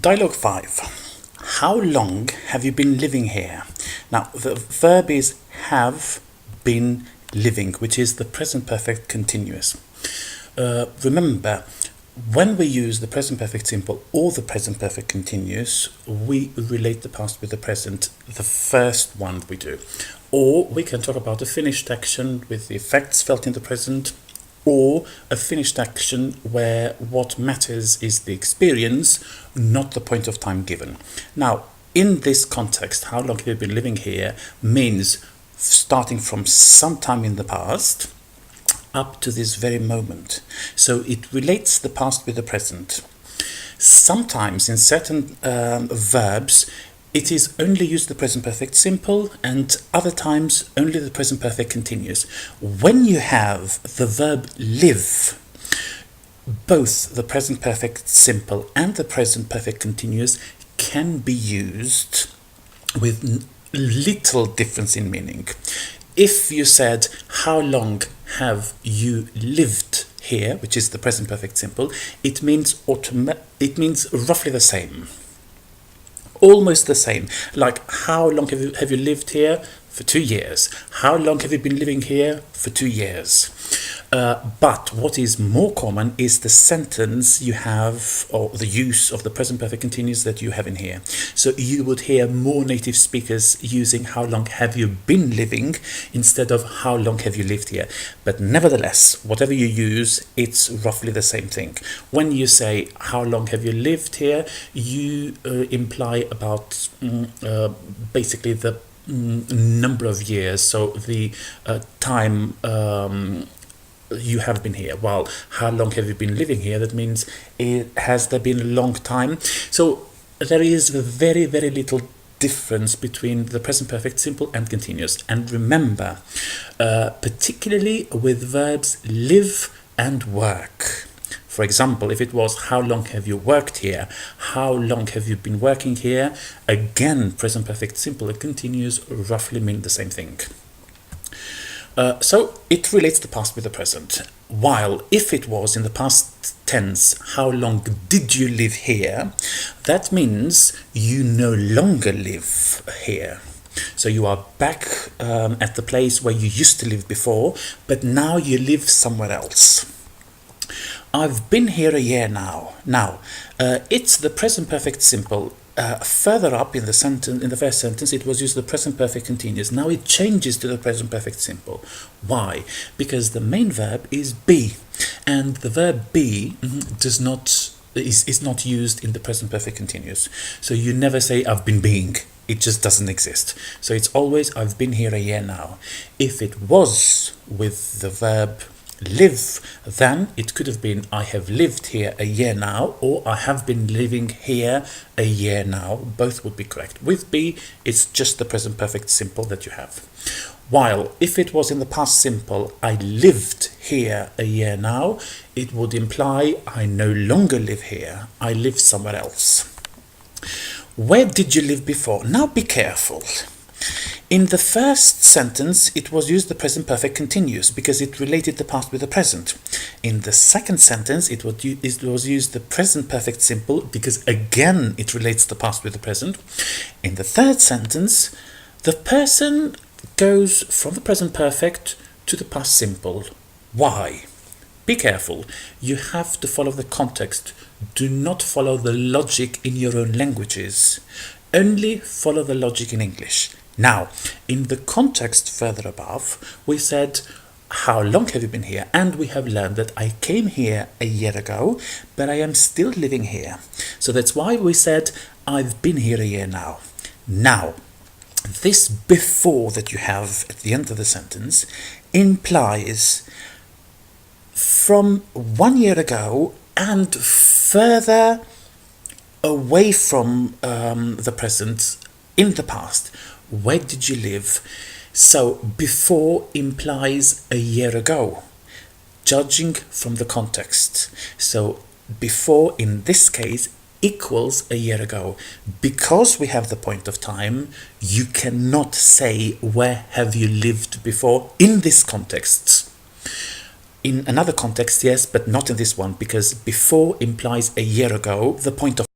Dialogue 5. How long have you been living here? Now, the verb is have been living, which is the present perfect continuous. Remember, when we use the present perfect simple or the present perfect continuous, we relate the past with the present, the first one we do. Or we can talk about a finished action with the effects felt in the present, or a finished action where what matters is the experience, not the point of time given. Now, in this context, how long have you been living here means starting from some time in the past up to this very moment. So it relates the past with the present. Sometimes in certain verbs, it is only used the present perfect simple, and other times only the present perfect continuous. When you have the verb live, both the present perfect simple and the present perfect continuous can be used with little difference in meaning. If you said, how long have you lived here, which is the present perfect simple, it means roughly the same. Almost the same. Like, how long have you lived here? For 2 years. How long have you been living here? For 2 years. But what is more common is the sentence you have, or the use of the present perfect continuous that you have in here. So you would hear more native speakers using how long have you been living instead of how long have you lived here. But nevertheless, whatever you use, it's roughly the same thing. When you say how long have you lived here, you imply about basically the number of years, so the time you have been here. While how long have you been living here, that means has there been a long time. So there is very little difference between the present perfect simple and continuous. And remember, particularly with verbs live and work. For example, if it was how long have you worked here, how long have you been working here, again, present perfect simple and continuous roughly mean the same thing. So it relates the past with the present. While if it was in the past tense, how long did you live here, that means you no longer live here. So you are back at the place where you used to live before, but now you live somewhere else. I've been here a year now. Now, it's the present perfect simple. Further up in the sentence, in the first sentence, it was used the present perfect continuous. Now it changes to the present perfect simple. Why? Because the main verb is be, and the verb be is not used in the present perfect continuous. So you never say I've been being. It just doesn't exist. So it's always I've been here a year now. If it was with the verb live, then it could have been I have lived here a year now, or I have been living here a year now. Both would be correct. With be, it's just the present perfect simple that you have. While if it was in the past simple, I lived here a year now, it would imply I no longer live here. I live somewhere else. Where did you live before? Now be careful. In the first sentence, it was used the present perfect continuous because it related the past with the present. In the second sentence, it was used the present perfect simple because again it relates the past with the present. In the third sentence, the person goes from the present perfect to the past simple. Why? Be careful. You have to follow the context. Do not follow the logic in your own languages. Only follow the logic in English. Now, in the context further above, we said, how long have you been here? And we have learned that I came here a year ago, but I am still living here. So that's why we said, I've been here a year now. Now, this before that you have at the end of the sentence implies from 1 year ago and further away from the present in the past. Where did you live? So before implies a year ago, judging from the context. So before in this case equals a year ago. Because we have the point of time, you cannot say where have you lived before in this context. In another context, yes, but not in this one, because before implies a year ago. The point of